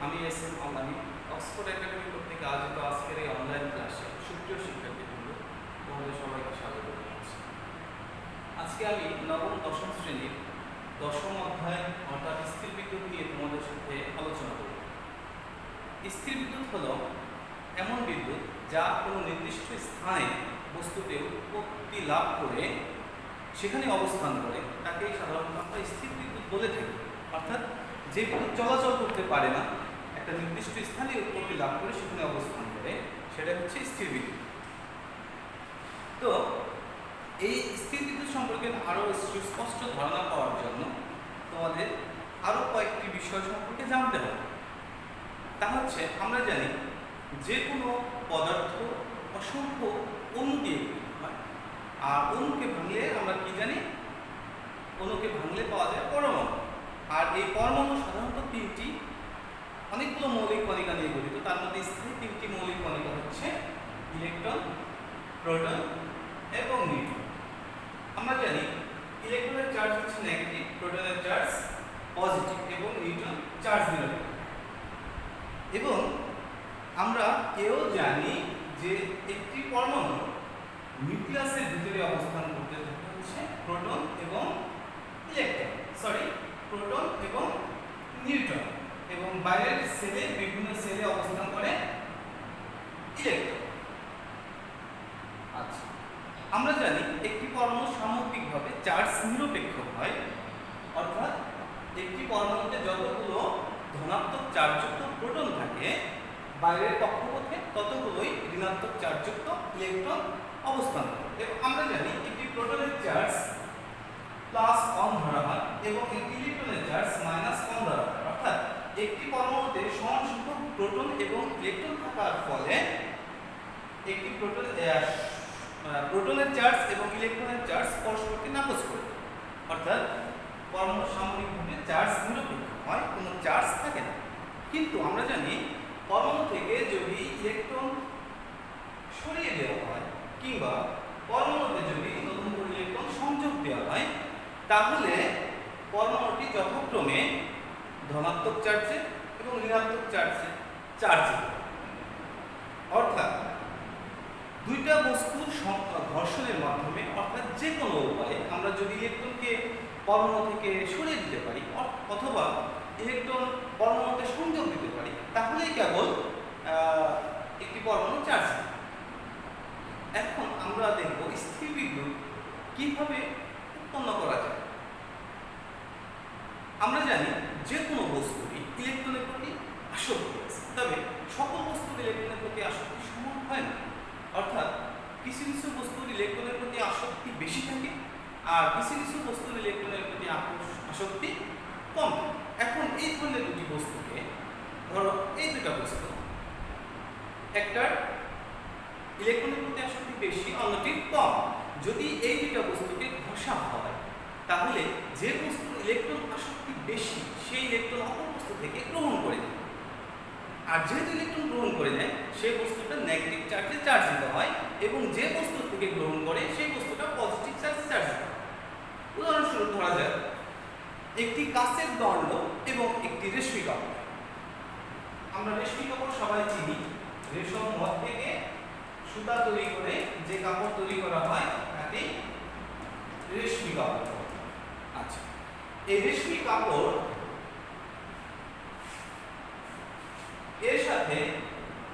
আমি S M আমানি Oxford academy কর্তৃক আয়োজিত আজকের এই অনলাইন ক্লাসে সুপ্রিয় শিক্ষার্থীবৃন্দ তোমাদের সবাইকে স্বাগত জানাচ্ছি। আজকে আমি নবম দশম শ্রেণীর দশম অধ্যায় অর্থাৎ স্থির বিদ্যুৎ নিয়ে তোমাদের সাথে আলোচনা করব। স্থির বিদ্যুৎ হলো এমন বিদ্যুৎ যা কোনো নির্দিষ্ট স্থানে বস্তুতে উৎপত্তি লাভ করে সেখানে অবস্থান করে, তাকে সাধারণত আমরা স্থির বিদ্যুৎ বলে থাকি। অর্থাৎ যে বিদ্যুৎ চলাচল করতে পারে না, একটা নির্দিষ্ট স্থানে উৎপত্তি লাভ করে সেখানে অবস্থান করে, সেটা হচ্ছে স্থির বিদ্যুৎ। তো এই স্থির বিদ্যুৎ সম্পর্কে আরও সুস্পষ্ট ধারণা পাওয়ার জন্য তোমাদের আরও কয়েকটি বিষয় সম্পর্কে জানতে হবে। তা হচ্ছে, আমরা জানি যে কোনো পদার্থ অসংখ্য অণু দিয়ে তৈরি হয়, আর অণুকে ভাঙলে আমরা কি জানি, অণুকে ভাঙলে পাওয়া যায় পরমাণু। আর এই পরমাণু সাধারণত তিনটি অনেকগুলো মৌলিক কণিকা নিয়ে গঠিত। তার মধ্যে স্থায়ী তিনটি মৌলিক কণিকা হচ্ছে ইলেকট্রন, প্রোটন এবং নিউট্রন। আমরা জানি ইলেকট্রনের চার্জ হচ্ছে নেগেটিভ, প্রোটনের চার্জ পজিটিভ এবং নিউট্রন চার্জ নিউট্রাল। এবং আমরা এও জানি যে একটি পরমাণু নিউক্লিয়াসের ভিতরে অবস্থান করতে থাকে হচ্ছে প্রোটন এবং প্রোটন এবং নিউট্রন, এবং বাইরের সেলে বিভিন্ন সেলে অবস্থান করে ইলেকট্রন। আচ্ছা, আমরা জানি একটি পরমাণু সামগ্রিকভাবে চার্জ নিরপেক্ষ হয়, অর্থাৎ একটি পরমাণুতে যতগুলো ধনাত্মক চার্জযুক্ত প্রোটন থাকে, বাইরের কক্ষপথে ততগুলোই ঋণাত্মক চার্জযুক্ত ইলেকট্রন অবস্থান করে। এবং আমরা জানি একটি প্রোটনের চার্জ +1 ধরা হয় এবং একটি ইলেকট্রনের চার্জ -1 ধরা হয়। অর্থাৎ একটি পরমাণুতে সমান সংখ্যক প্রোটন এবং ইলেকট্রন থাকার ফলে একটি প্রোটনের চার্জ এবং ইলেকট্রনের চার্জ পরস্পরকে নাকচ করে, অর্থাৎ পরমাণু সামগ্রিকভাবে চার্জ নিরপেক্ষ হয়, কোনো চার্জ থাকে না। কিন্তু আমরা জানি পরমাণু থেকে যদি ইলেকট্রন সরিয়ে দেওয়া হয় কিংবা পরমাণুতে যদি নতুন করে ইলেকট্রন সংযোগ দেওয়া হয়, তাহলে পরমাণুটি যথাক্রমে ধনাত্মক চার্জে এবং ঋণাত্মক চার্জে চার্জিত। অর্থাৎ দুইটা বস্তুর ঘর্ষণের মাধ্যমে, অর্থাৎ যে কোনো উপায়ে আমরা যদি ইলেকট্রনকে পরমাণু থেকে সরিয়ে দিতে পারি অথবা ইলেকট্রন পরমাণুতে সংযোগ দিতে পারি, তাহলেই কেবল একটি পরমাণু চার্জ। এখন আমরা দেখব স্থির বিদ্যুৎ কিভাবে উৎপন্ন করা যায়। আমরা জানি যে কোনো বস্তুরই ইলেকট্রনের প্রতি আসক্তি আছে, তবে সকল বস্তুর ইলেকট্রনের প্রতি আসক্তি সমান হয় না। অর্থাৎ কিছু কিছু বস্তুর ইলেকট্রনের প্রতি আসক্তি বেশি থাকে, আর কিছু কিছু বস্তুর ইলেকট্রনের প্রতি আসক্তি কম থাকে। এখন এই ধরনের দুটি বস্তুকে ধরো, এই দুটা বস্তু, একটার ইলেকট্রনের প্রতি আসক্তি বেশি, অন্যটির কম। যদি এই দুটা বস্তুকে ঘষা হয়, তাহলে যে বস্তুর ইলেকট্রন আসক্তি বেশি সেই ইলেকট্রন অপর বস্তু থেকে গ্রহণ করে নেয়, আর যেহেতু ইলেকট্রন গ্রহণ করে নেয় সেই বস্তুটা নেগেটিভ চার্জে চার্জিত হয়, এবং যে বস্তু থেকে গ্রহণ করে সেই বস্তুটা পজিটিভ চার্জে চার্জিত হয়। উদাহরণস্বরূপ ধরা যায় একটি কাঁচের দণ্ড এবং একটি রেশমি কাপড়। আমরা রেশমি কাপড় সবাই চিনি, রেশম মদ থেকে সুতা তৈরি করে যে কাপড় তৈরি করা হয় তাকে রেশমি কাপড়। আচ্ছা, এই রেশমি কাপড় এর সাথে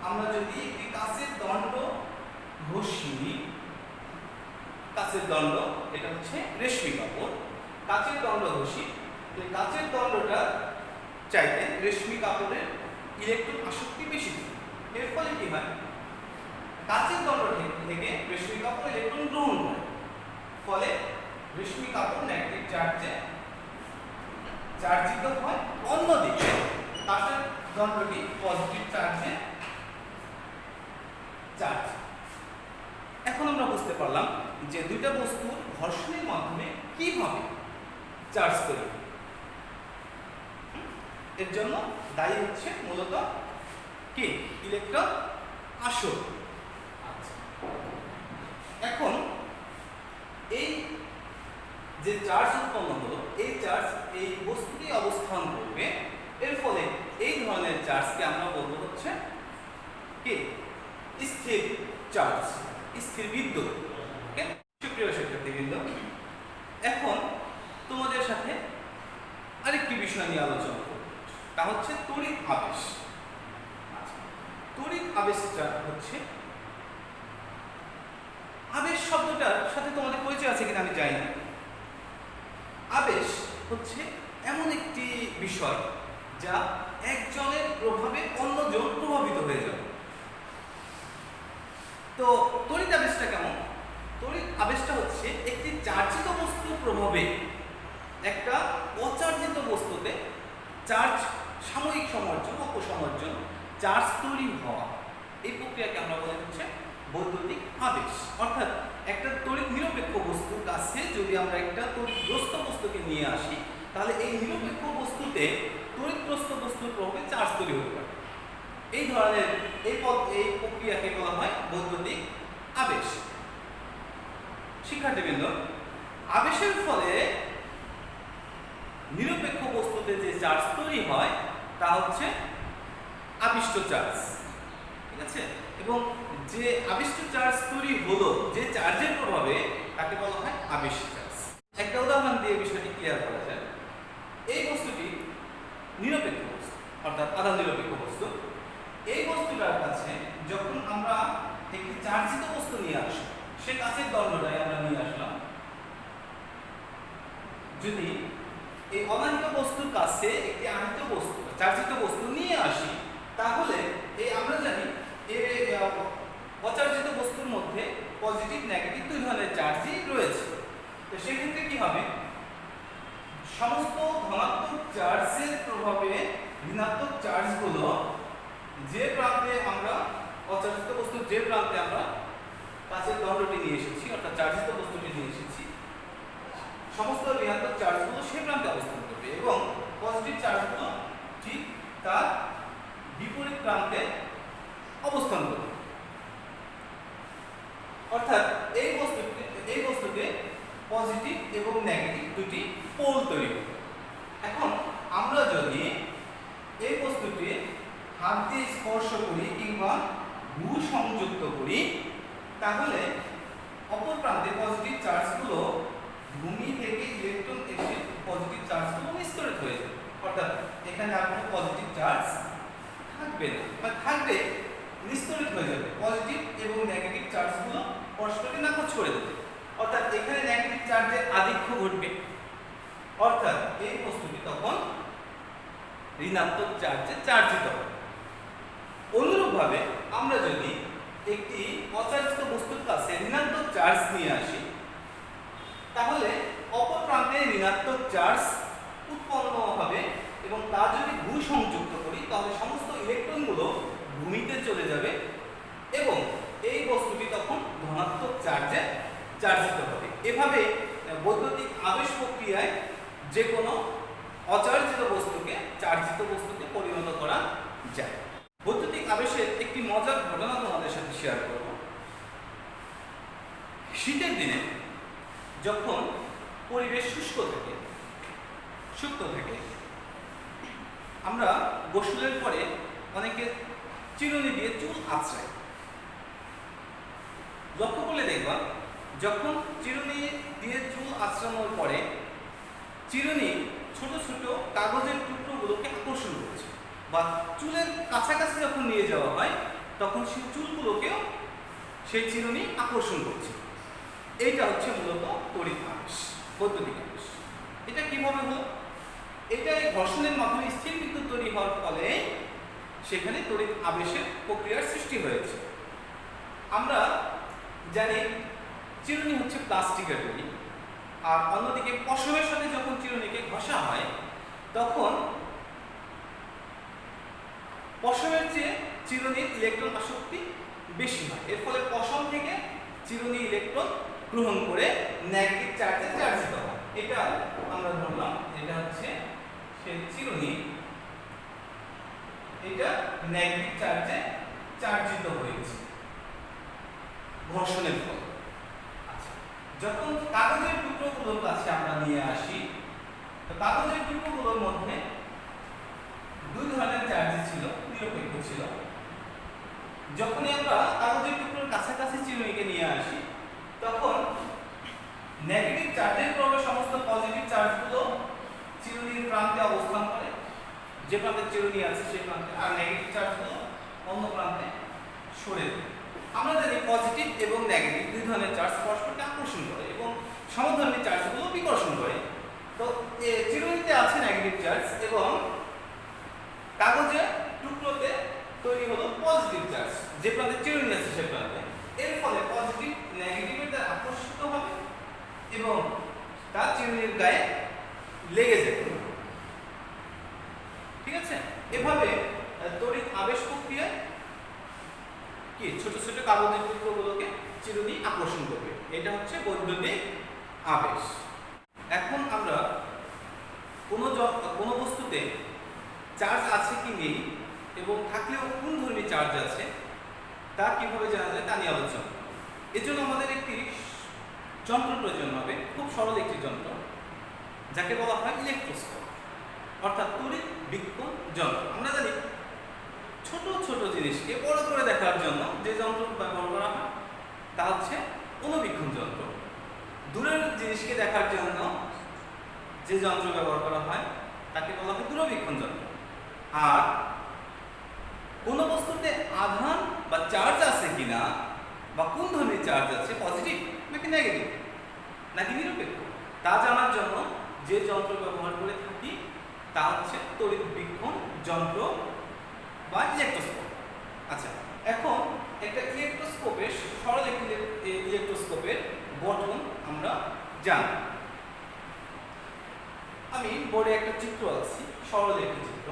আমরা যদি একটি কাঁচের দণ্ড ঘষি, কাঁচের দণ্ড, এটা হচ্ছে রেশমি কাপড়, কাঁচের দণ্ড ঘষি, এই কাঁচের দণ্ডটা চাইতে রেশমি কাপড়ের ইলেকট্রন আসক্তি বেশি থাকে। এর ফলে কি হয়, কাঁচের দণ্ড থেকে রেশমি কাপড় ইলেকট্রন গ্রহণ করে, ফলে রেশমি কাপড় নেগেটিভ চার্জে চার্জিত হয়। অন্যদিকে কাঁচের দণ্ডটি পজিটিভ চার্জে চার্জ। এখন আমরা বুঝতে পারলাম যে দুইটা বস্তুর ঘর্ষণের মাধ্যমে কিভাবে চার্জ তৈরি হয়। এর জন্য দায়ী হচ্ছে মূলত কি, ইলেকট্রন আসক্তি। আচ্ছা, এখন এই যে চার্জ উৎপন্ন হলো, এই চার্জ এই বস্তুটি অবস্থান করবে, এর ফলে এই ধরনের চার্জকে আমরা বলবো হচ্ছে কি স্থির চার্জ, স্থির বিদ্যুৎ। ওকে, সুপ্রিয় শিক্ষার্থীবৃন্দ, এখন তোমাদের সাথে আরেকটি বিষয় নিয়ে আলোচনা করব, তা হচ্ছে তড়িৎ আবেশ। তড়িৎ আবেশটা হচ্ছে, আবেশ শব্দটার সাথে তোমাদের পরিচয় আছে কিনা আমি জানি না। আবেশ হচ্ছে এমন একটি বিষয় যা একজনের প্রভাবে অন্যজন প্রভাবিত হয়ে যাবে। তো তড়িৎ আবেশটা কেমন? তড়িৎ আবেশটা হচ্ছে একটি চার্জিত বস্তুর প্রভাবে একটা অচার্জিত বস্তুতে চার্জ সাময়িক সময়ের জন্য, অপসময়ের জন্য চার্জ তৈরি হওয়া। এই প্রক্রিয়াকে আমরা বলি হচ্ছে বৈদ্যুতিক আবেশ। অর্থাৎ একটা তড়িৎ নিরপেক্ষ বস্তুর কাছে যদি আমরা একটা তড়িৎগ্রস্ত বস্তুকে নিয়ে আসি, তাহলে এই নিরপেক্ষ বস্তুতে তড়িৎগ্রস্ত বস্তুর প্রভাবে চার্জ তৈরি হতে পারে। এই ধরনের এই প্রক্রিয়াকে বলা হয় বৈদ্যুতিক আবেশ। শিক্ষার্থীবৃন্দ, আবেশের ফলে নিরপেক্ষ বস্তুতে যে চার্জ তৈরি হয় তা হচ্ছে আবিষ্ট চার্জ। ঠিক আছে? এবং যে আবিষ্ট চার্জ তৈরি হলো যে চার্জের প্রভাবে, তাকে বলা হয় আবেশ চার্জ। একটা উদাহরণ দিয়ে বিষয়টি ক্লিয়ার করা যায়। এই বস্তুটি নিরপেক্ষ বস্তু, অর্থাৎ আধা নিরপেক্ষ বস্তু। এই বস্তুটার কাছে যখন আমরা একটি চার্জিত বস্তু নিয়ে আসি, সে কাছের দণ্ডটাই আমরা নিয়ে আসলাম। যদি এই অনাহিত বস্তুর কাছে একটি আহিত বস্তু, চার্জিত বস্তু নিয়ে আসি, তাহলে এই আমরা জানি এই অচার্জিত বস্তুর মধ্যে পজিটিভ নেগেটিভ দুই ধরনের চার্জই রয়েছে। তো সেক্ষেত্রে কি হবে? সমস্ত ধনাত্মক চার্জের প্রভাবে ঋণাত্মক চার্জগুলো যে প্রান্তে আমরা অচার্জিত বস্তুর যে প্রান্তে আমরা কাছের দণ্ডটি নিয়ে এসেছি, অর্থাৎ চার্জিত বস্তুটি নিয়ে এসেছি, সমস্ত ঋণাত্মক চার্জগুলো সেই প্রান্তে অবস্থান করবে এবং পজিটিভ চার্জগুলো ঠিক তার বিপরীত প্রান্তে অবস্থান করবে। অর্থাৎ এই বস্তুতে পজিটিভ এবং নেগেটিভ দুটি পোল তৈরি হবে। এখন আমরা যদি এই বস্তুটি হাত দিয়ে স্পর্শ করি কিংবা ভূ সংযুক্ত করি, তাহলে অপর প্রান্তে পজিটিভ চার্জগুলো ভূমি থেকে ইলেকট্রন এসে পজিটিভ চার্জগুলো নিঃসরিত হয়ে যাবে। অর্থাৎ এখানে আর কোনো পজিটিভ চার্জ থাকবে না, বা থাকবে নিঃসরিত হয়ে যাবে। পজিটিভ এবং নেগেটিভ চার্জগুলো পরস্পরকে নাকচ করে দেবে। অর্থাৎ এখানে নেগেটিভ চার্জের আধিক্য ঘটবে, অর্থাৎ এই বস্তুটি তখন ঋণাত্মক চার্জে চার্জিত হবে। অনুরূপভাবে আমরা যদি একটি অচার্জিত বস্তুর কাছে ঋণাত্মক চার্জ নিয়ে আসি, তাহলে অপর প্রান্তে ঋণাত্মক চার্জ উৎপন্ন হবে এবং তা যদি ভূ সংযুক্ত করি, তাহলে সমস্ত ইলেকট্রনগুলো ভূমিতে চলে যাবে এবং এই বস্তুটি তখন ধনাত্মক চার্জে চার্জিত হবে। এভাবে বৈদ্যুতিক আবেশ প্রক্রিয়ায় যে কোনো অচার্জিত বস্তুকে চার্জিত বস্তুতে পরিণত করা যায়। বৈদ্যুতিক আবেশের একটি মজার ঘটনা তোমাদের সাথে শেয়ার করব। শীতের দিনে যখন পরিবেশ শুষ্ক থাকে, আমরা গোসলের পরে অনেকে চিরুনি দিয়ে চুল আঁচড়ায়। লক্ষ্য করলে দেখবা, যখন চিরুনি দিয়ে চুল আঁচড়ানোর পরে চিরুনি ছোট ছোট কাগজের টুকরোগুলোকে আকর্ষণ করছে, বা চুলের কাছাকাছি যখন নিয়ে যাওয়া হয় তখন সেই চুলগুলোকেও সেই চিরুনি আকর্ষণ করছে। এইটা হচ্ছে মূলত তড়িৎ আবেশ, বৈদ্যুতিক আবেশ। এটা কিভাবে হলো? এটা এই ঘর্ষণের মাধ্যমে স্থির বিদ্যুৎ তৈরি হওয়ার ফলে সেখানে তড়িৎ আবেশের প্রক্রিয়ার সৃষ্টি হয়েছে। আমরা জানি চিরুনি হচ্ছে প্লাস্টিকের তৈরি, আর অন্যদিকে পশমের সাথে যখন চিরুনিকে ঘষা হয়, তখন পশমের চেয়ে চিরুনির ইলেকট্রন আসক্তি বেশি হয়। এর ফলে পশম থেকে চিরুনি ইলেকট্রন গ্রহণ করে নেগেটিভ চার্জে চার্জিত হয়। এটা আমরা ধরলাম এটা হচ্ছে সেই চিরুনি, এটা নেগেটিভ চার্জে চার্জিত হয়েছে ঘর্ষণের ফলে। আচ্ছা, যখন কাগজের টুকরোগুলোর কাছে আমরা নিয়ে আসি, তো কাগজের টুকরোগুলোর মধ্যে দুই ধরনের চার্জ ছিল। হচ্ছিল যখনই আমরা কাগজের টুকরোর কাছাকাছি চিরুনিকে নিয়ে আসি তখন নেগেটিভ চার্জের প্রভাবে সমস্ত পজিটিভ চার্জগুলো চিরুনির প্রান্তে অবস্থান করে, যে প্রান্তে চিরুনি আছে সেই প্রান্তে, আর নেগেটিভ চার্জগুলো অন্য প্রান্তে সরে যায়। আমরা জানি পজিটিভ এবং নেগেটিভ দুই ধরনের চার্জ পরস্পরকে আকর্ষণ করে এবং সমধর্মী চার্জগুলো বিকর্ষণ করে। তো চিরুনিতে আছে নেগেটিভ চার্জ এবং কাগজের টুকরোতে তৈরি হলো পজিটিভ চার্জ, যে প্রান্তে চিরুনি আছে সে প্রান্তে। এর ফলে পজিটিভ নেগেটিভের দ্বারা আকর্ষিত হবে এবং তা চিরুনির গায়ে লেগে যাবে। ঠিক আছে, এভাবে তড়িৎ আবেশ প্রক্রিয়ায় কি ছোট ছোট কাগজের টুকরোগুলোকে চিরুনি আকর্ষণ করবে। এটা হচ্ছে বৈদ্যুতিক আবেশ। এখন আমরা কোনো বস্তুতে চার্জ আছে কি নেই এবং থাকলেও কোন ধর্মী চার্জ আছে তা কিভাবে জানা যায় তা নিয়ে আলোচনা। এর জন্য আমাদের একটি যন্ত্র প্রয়োজন হবে, খুব সরল একটি যন্ত্র, যাকে বলা হয় ইলেকট্রোস্কোপ অর্থাৎ তড়িৎ বীক্ষণ যন্ত্র। আমরা জানি ছোট ছোট জিনিসকে বড় করে দেখার জন্য যে যন্ত্র ব্যবহার করা হয় তা হচ্ছে অণুবীক্ষণ যন্ত্র। দূরের জিনিসকে দেখার জন্য যে যন্ত্র ব্যবহার করা হয় তাকে বলা হয় দূরবীক্ষণ যন্ত্র। আর কোন বস্তুতে আধান বা চার্জ আছে কিনা বা কোন ধরনের চার্জ আছে, পজিটিভ নাকি নেগেটিভ নাকি নিরপেক্ষ, তা জানার জন্য যে যন্ত্র ব্যবহার করে থাকি তা হচ্ছে তড়িৎ বীক্ষণ যন্ত্র বা ইলেকট্রোস্কোপ। আচ্ছা, এখন একটা ইলেকট্রোস্কোপের সরল একটি ইলেকট্রোস্কোপের গঠন আমরা জানি। আমি বোর্ডে একটা চিত্র আছি, সরল একটি চিত্র।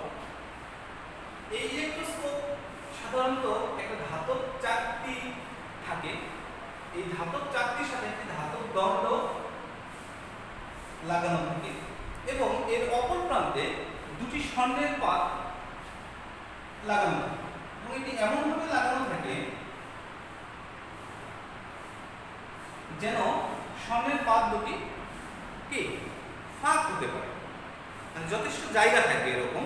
এই ইলেকট্রোস্কোপ সাধারণত একটা ধাতব চাকতি থাকে, এই ধাতব চাকতির সাথে একটি ধাতব দণ্ড লাগানো থাকে এবং এর অপর প্রান্তে দুটি স্বর্ণের পাত লাগানো থাকে এবং এটি এমনভাবে লাগানো থাকে যেন স্বর্ণের পাত দুটি কি ফাঁক হতে পারে, মানে যথেষ্ট জায়গা থাকবে, এরকম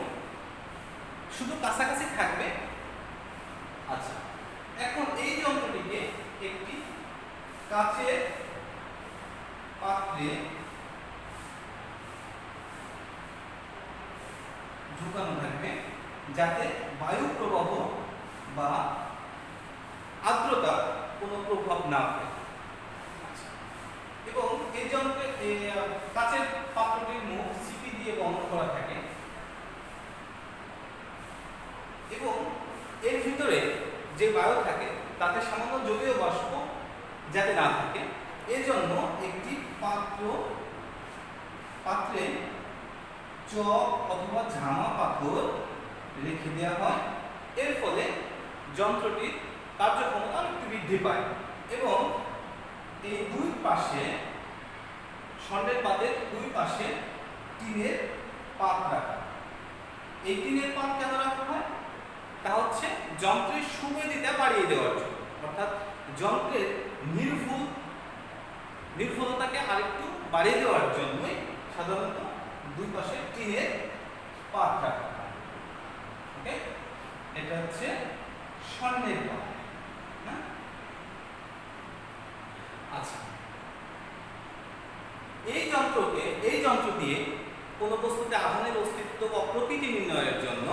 শুধু কাছাকাছি থাকবে। আচ্ছা, এখন এই যন্ত্রটিকে একটি কাচের পাত্রে ঢুকানো থাকবে যাতে বায়ু প্রবাহ বা আর্দ্রতা কোনো প্রভাব না পড়ে। এবং এই যন্ত্রে কাচের পাত্রটির মুখ সিপি দিয়ে বন্ধ করা থাকে এবং এর ভিতরে যে বায়ু থাকে তাতে সামান্য জলীয় বাষ্প যাতে না থাকে এজন্য একটি পাত্রে চক অথবা ঝামা পাথর রেখে দেওয়া হয়। এর ফলে যন্ত্রটির কার্যক্ষমতা একটু বৃদ্ধি পায় এবং এই দুই পাশে স্বর্ণের পাতের দুই পাশে টিনের পাত রাখা। এই টিনের পাত কেন রাখা হয় তা হচ্ছে যন্ত্রের সুবেদিতা বাড়িয়ে দেওয়ার জন্য, অর্থাৎ যন্ত্রের নির্ভুলতাকে আরেকটু বাড়িয়ে দেওয়ার জন্যই সাধারণত দুই পাশে টিনের পাত রাখা হয়। ওকে, এটা হচ্ছে স্বর্ণের পাত। হ্যাঁ, আচ্ছা, এই যন্ত্র দিয়ে কোন বস্তুতে আধানের অস্তিত্ব বা প্রকৃতি নির্ণয়ের জন্য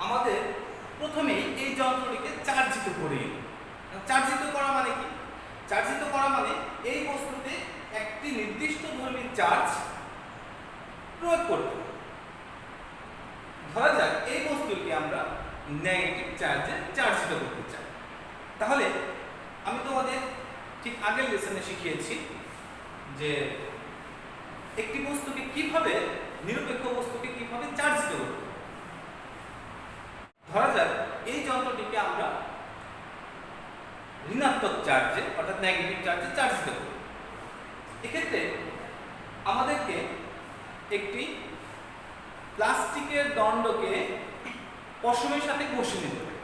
আমাদের প্রথমেই এই যন্ত্রটিকে চার্জিত করি। চার্জিত করা মানে কি? চার্জিত করা মানে এই বস্তুতে একটি নির্দিষ্ট ধর্মীর চার্জ প্রয়োগ করতে হবে। ধরা যাক এই বস্তুকে আমরা নেগেটিভ চার্জে চার্জিত করতে চাই, তাহলে আমি তোমাদের ঠিক আগের লেসনে শিখিয়েছি যে একটি বস্তুকে কিভাবে, নিরপেক্ষ বস্তুকে কিভাবে চার্জিত করতে হবে। ধরা যাক এই যন্ত্রটিকে আমরা ঋণাত্মক চার্জে অর্থাৎ নেগেটিভ চার্জে চার্জিত করি। এক্ষেত্রে আমাদেরকে একটি প্লাস্টিকের দণ্ডকে পশমের সাথে ঘষে নিতে হবে।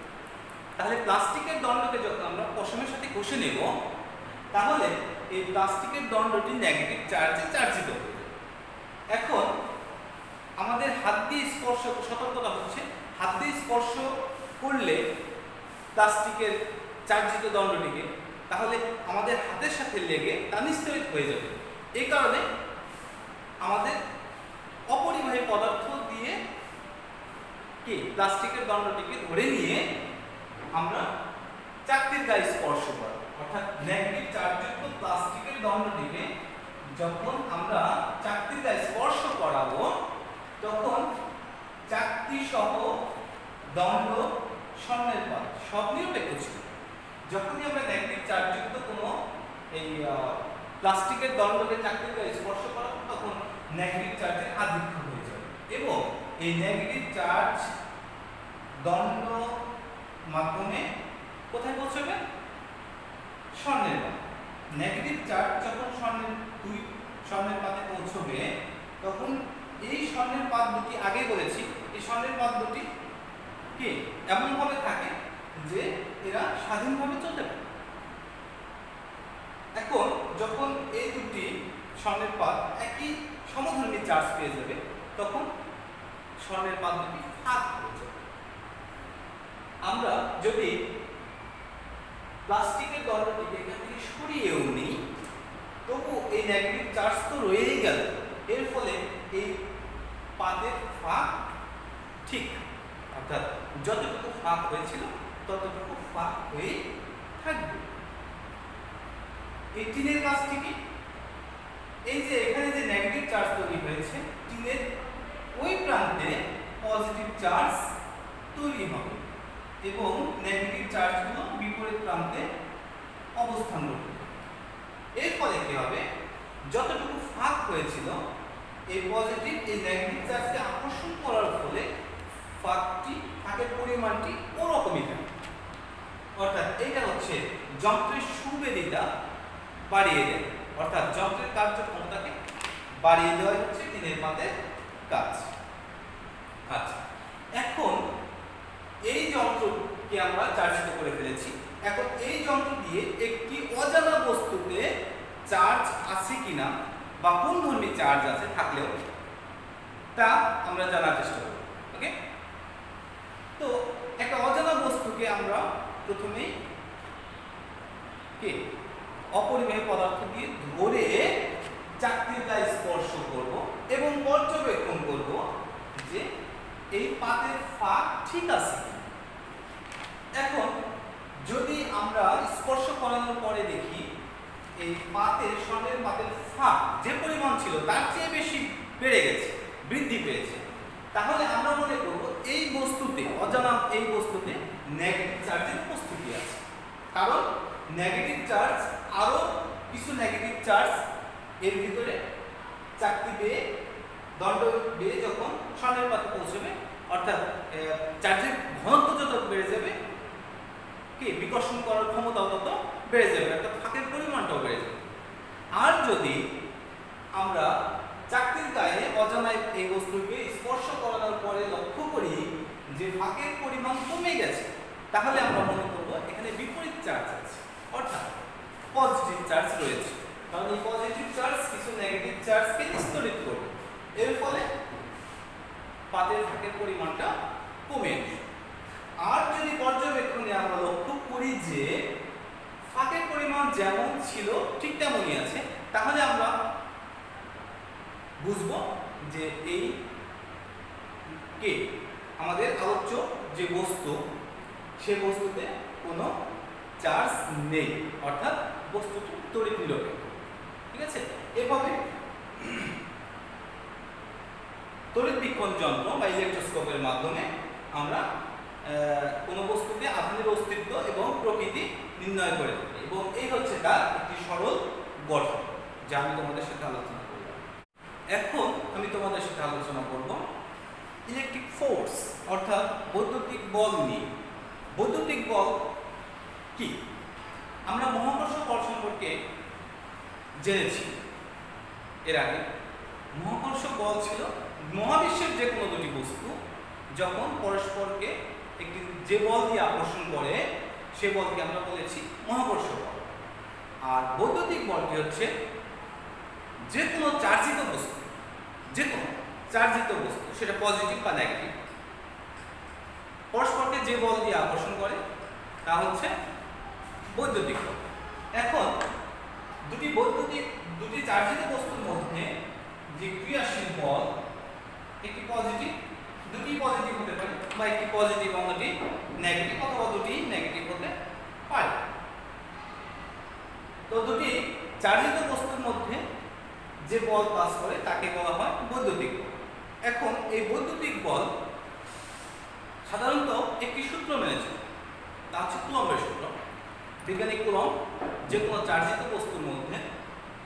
তাহলে প্লাস্টিকের দণ্ডকে যখন আমরা পশমের সাথে ঘষে নেব তাহলে এই প্লাস্টিকের দণ্ডটি নেগেটিভ চার্জে চার্জিত হবে। এখন আমাদের হাত দিয়ে স্পর্শ, সতর্কতা হচ্ছে হাত দিয়ে স্পর্শ করলে প্লাস্টিকের চার্জিত দণ্ডটিকে, তাহলে আমাদের হাতের সাথে লেগে তা নিস্তড়িত হয়ে যাবে। এই কারণে আমাদের অপরিবাহী পদার্থ দিয়ে কি প্লাস্টিকের দণ্ডটিকে ধরে নিয়ে আমরা চাকতির গায়ে স্পর্শ করা, অর্থাৎ নেগেটিভ চার্জযুক্ত প্লাস্টিকের দণ্ডটিকে যখন আমরা চাকতির গায়ে স্পর্শ করাবো, তখন চাকতি সহ দণ্ড স্বর্ণের পাত সব নিরপেক্ষ ছিল। যখনই আমরা নেগেটিভ চার্জযুক্ত কোনো এই প্লাস্টিকের দণ্ডকে চাকতির গায়ে স্পর্শ করাবো, তখন নেগেটিভ চার্জের আধিক্য হয়ে যাবে এবং এই নেগেটিভ চার্জ দণ্ড মাধ্যমে কোথায় পৌঁছবে? স্বর্ণের পাত। নেগেটিভ চার্জ যখন স্বর্ণের পাতে পৌঁছবে, তখন এই স্বর্ণের পাত দুটি আগে বলেছি, এই স্বর্ণের পাত দুটি কি এমন ভাবে থাকে যে এরা স্বাধীনভাবে চলতে পারে। এখন যখন এই দুটি স্বর্ণের পাত একই সমধর্মী চার্জ পেয়ে যাবে, তখন স্বর্ণের পাত দুটি ফাঁক হয়ে যাবে। আমরা যদি প্লাস্টিকের দণ্ডটিকে এখান থেকে সরিয়েও নিই, তবু এই নেগেটিভ চার্জ তো রয়েই গেল। এর ফলে এই পাতের ফাঁক ঠিক, অর্থাৎ যতটুকু ফাঁক হয়েছিল ততটুকু ফাঁক হয়েই থাকবে। এই টিনের কাছ থেকে এই যে এখানে যে নেগেটিভ চার্জ তৈরি হয়েছে, টিনের ওই প্রান্তে পজিটিভ চার্জ তৈরি হবে এবং নেগেটিভ চার্জগুলো বিপরীত প্রান্তে অবস্থান করবে। এর ফলে কি হবে? যতটুকু ফাঁক হয়েছিল, এই পজিটিভ এই নেগেটিভ চার্জকে আকর্ষণ করার ফলে ফাঁকের পরিমাণটি ওরকমই থাকে। অর্থাৎ এটা হচ্ছে যন্ত্রের সুবেদিতা বাড়িয়ে দেয়, অর্থাৎ যন্ত্রের কার্যক্ষমতাকে বাড়িয়ে দেওয়া হচ্ছে টিনের পাতের কাজ। আচ্ছা, এখন এই যন্ত্রকে আমরা চার্জিত করে ফেলেছি। এখন এই যন্ত্র দিয়ে একটি অজানা বস্তুতে চার্জ আছে কিনা বা কোন ধর্মী চার্জ আছে থাকলেও তা আমরা জানার চেষ্টা করব। ওকে, তো একটা অজানা বস্তুকে আমরা প্রথমেই কি অপরিবাহী পদার্থ দিয়ে ধরে চাকতির গায়ে স্পর্শ করব এবং পর্যবেক্ষণ করব যে এই পাতের ফাঁক ঠিক আছে। এখন যদি আমরা স্পর্শ করানোর পরে দেখি এই স্বর্ণের পাতের ফাঁক যে পরিমাণ ছিল তার চেয়ে বেশি বেড়ে গেছে, বৃদ্ধি পেয়েছে, তাহলে আমরা মনে করব এই বস্তুতে, অজানা এই বস্তুতে নেগেটিভ চার্জের উপস্থিতি আছে। কারণ নেগেটিভ চার্জ, আরো কিছু নেগেটিভ চার্জ এর ভিতরে চাকতি বেয়ে, দণ্ড বেয়ে যখন স্বর্ণের পাতে পৌঁছবে, অর্থাৎ চার্জের ঘনত্ব যত বেড়ে যাবে, কি বিকর্ষণ করার ক্ষমতাও তত বেড়ে যাবে, অর্থাৎ ফাঁকের পরিমাণটাও বেড়ে যাবে। আর যদি আমরা চাকতির গায়ে অজানায় এই বস্তুকে স্পর্শ করানোর পরে লক্ষ্য করি যে ফাঁকের পরিমাণ কমে গেছে, তাহলে আমরা মনে করব এখানে বিপরীত চার্জ আছে, অর্থাৎ পজিটিভ চার্জ রয়েছে। কারণ এই পজিটিভ চার্জ কিছু নেগেটিভ চার্জকে নিস্তড়িত করবে, এর ফলে পাতের ফাঁকের পরিমাণটা কমে আসবে। আর যদি পর্যবেক্ষণে আমরা লক্ষ্য করি যে ফাঁকের পরিমাণ যেমন ছিল ঠিক তেমনই আছে, তাহলে আমরা বুঝবো যে এই কে আমাদের আলোচ্য যে বস্তু, সে বস্তুতে কোনো চার্জ নেই, অর্থাৎ বস্তুটি তড়িৎ নিরপেক্ষ। ঠিক আছে, এভাবে তড়িৎ বিক্ষণ যন্ত্র বা ইলেকট্রোস্কোপের মাধ্যমে আমরা কোনো বস্তুতে আধানের অস্তিত্ব এবং প্রকৃতি নির্ণয় করে থাকি, এবং এই হচ্ছে তার একটি সরল গঠন যা আমি তোমাদের সাথে আলোচনা করলাম। এখন আমি তোমাদের সাথে আলোচনা করব ইলেকট্রিক ফোর্স, অর্থাৎ বৈদ্যুতিক বল নিয়ে। বৈদ্যুতিক বল কি? আমরা মহাকর্ষ বল সম্পর্কে জেনেছি এর আগে। মহাকর্ষ বল ছিল মহাবিশ্বের যে কোনো দুটি বস্তু যখন পরস্পরকে একটি যে বল দিয়ে আকর্ষণ করে, সে বলকে আমরা বলেছি মহাকর্ষ বল। আর বৈদ্যুতিক বলটি হচ্ছে যে কোনো চার্জিত বস্তু, যে কোনো চার্জিত বস্তু, সেটা পজিটিভ বা নেগেটিভ, পরস্পরকে যে বল দিয়ে আকর্ষণ করে তা হচ্ছে বৈদ্যুতিক বল। এখন দুটি চার্জিত বস্তুর মধ্যে যে ক্রিয়াশীল বল, একটি পজিটিভ, দুটি পজিটিভ হতে পারে, বা একটি পজিটিভ অন্যটি নেগেটিভ, অথবা দুটি নেগেটিভ হতে পারে। তো দুটি চার্জিত বস্তুর মধ্যে যে বল পাস করে তাকে বলা হয় বৈদ্যুতিক বল। এখন এই বৈদ্যুতিক বল সাধারণত একটি সূত্র মেনে চলে, তা হচ্ছে কুলম্বের সূত্র। বিজ্ঞানী কুলম্ব যে কোনো চার্জিত বস্তুর মধ্যে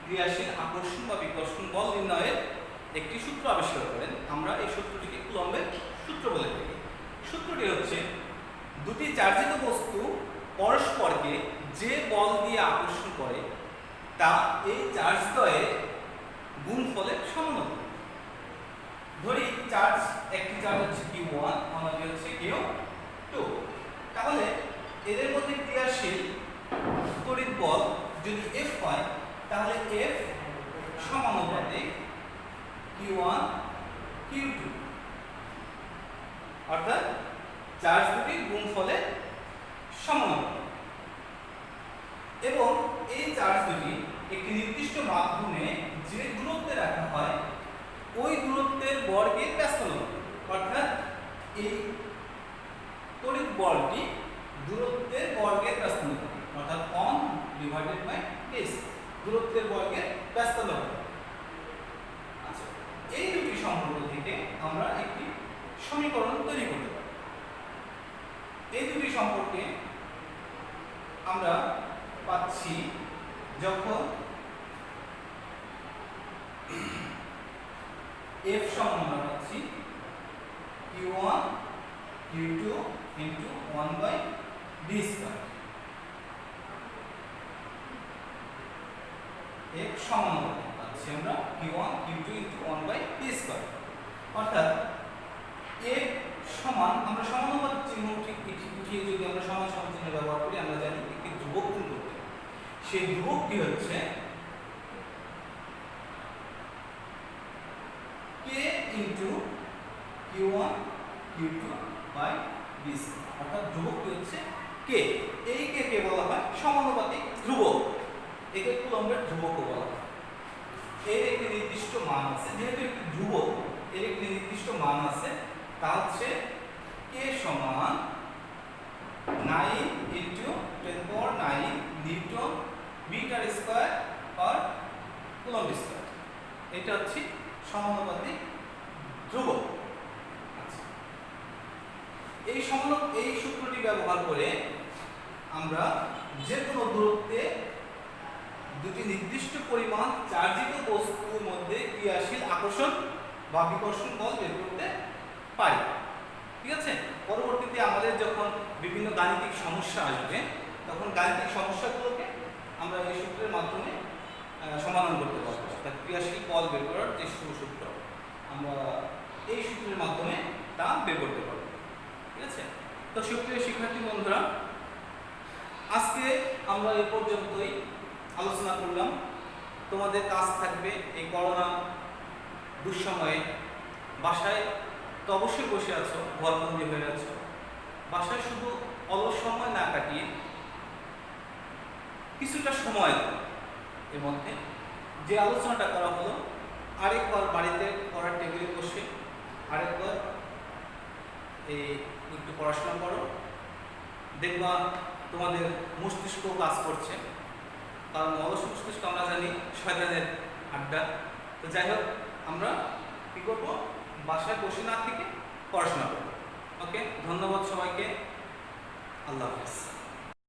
ক্রিয়াশীল আকর্ষণ বা বিকর্ষণ বল নির্ণয়ের একটি সূত্র আবিষ্কার করেন। আমরা এই সূত্রটিকে কুলম্বের সূত্র বলে থাকি। সূত্রটি হচ্ছে দুটি চার্জিত বস্তু পরস্পরকে যে বল দিয়ে আকর্ষণ করে তা এই চার্জ দ্বয়ের গুণফলের সমানুপাতিক। ধরি একটি চার্জ হচ্ছে Q1, অন্যটি হচ্ছে Q2। তাহলে এদের মধ্যে ক্রিয়াশীল তড়িৎ বল যদি F হয়, তাহলে F সমানুপাতিক Q1 Q2, অর্থাৎ চার্জ দুটির গুণফলের সমানুপাতিক। এবং এই চার্জ দুটি একটি নির্দিষ্ট মাধ্যমে যে দূরত্বে রাখা হয় ওই দূরত্বের বর্গের ব্যস্তানুপাতিক, অর্থাৎ এই তড়িৎ বলটি দূরত্বের বর্গের ব্যস্তানুপাতিক, অর্থাৎ (1/s) দূরত্বের বর্গের ব্যস্তানুপাতিক। আচ্ছা, এই দুটি সম্পর্ক থেকে আমরা একটি সমীকরণ তৈরি করতে পারি। এই দুটি সম্পর্কে আমরা পাচ্ছি যখন F সমান আমরা পাচ্ছি Q1 Q2 into 1/d²। F সমানুপাতিক পাচ্ছি আমরা Q1 Q2 into 1/d², অর্থাৎ F সমান, আমরা সমানুপাতিক চিহ্ন উঠিয়ে যদি আমরা সমান সমান চিহ্ন ব্যবহার করি, আমরা জানি একটি ধ্রুবক গুণ করতে। সেই ধ্রুবকটি হচ্ছে K into Q1 Q2/d², অর্থাৎ ধ্রুবকটি হচ্ছে K। এই K কে বলা হয় সমানুপাতিক ধ্রুবক, একে কুলম্বের ধ্রুবকও বলা হয়। এর একটি নির্দিষ্ট মান আছে, যেহেতু একটি ধ্রুবক এর একটি নির্দিষ্ট মান আছে, তা হচ্ছে K সমান 9 into 10⁹ newton metre square per coulomb square. এটা হচ্ছে সমানুপাতিক ধ্রুবক। আচ্ছা, এই সূত্রটি ব্যবহার করে আমরা যে কোনো দূরত্বে দুটি নির্দিষ্ট পরিমাণ চার্জিত বস্তুর মধ্যে ক্রিয়াশীল আকর্ষণ বা বিকর্ষণ বল বের করতে পারি। ঠিক আছে, পরবর্তীতে আমাদের যখন বিভিন্ন গাণিতিক সমস্যা আসবে, তখন গাণিতিক সমস্যাগুলোকে আমরা এই সূত্রের মাধ্যমে সমাধান করতে পারবো। অর্থাৎ ক্রিয়াশীল বল বের করার যে সূত্র, আমরা এই সূত্রের মাধ্যমে তা বের করতে পারবো। ঠিক আছে, তো সুপ্রিয় শিক্ষার্থী বন্ধুরা, আজকে আমরা এই পর্যন্তই আলোচনা করলাম। তোমাদের কাজ থাকবে এই করোনা দুঃসময়ে বাসায় তো অবশ্যই বসে আছো, ঘরবন্দি হয়ে আছো, বাসায় শুধু অলস সময় না কাটিয়ে কিছুটা সময় এর মধ্যে যে আলোচনাটা করা হলো আরেকবার বাড়িতে পড়ার টেবিলে বসে আরেকবার একটু পড়াশোনা করো, দেখবা তোমাদের মস্তিষ্ক কাজ করছে। কারণ অলস মস্তিষ্ক আমরা জানি শয়তানের আড্ডা। তো যাই হোক, আমরা কি করবো, বাসায় বসে না থেকে পড়াশোনা করবো। ওকে, ধন্যবাদ সবাইকে, আল্লাহ হাফেজ।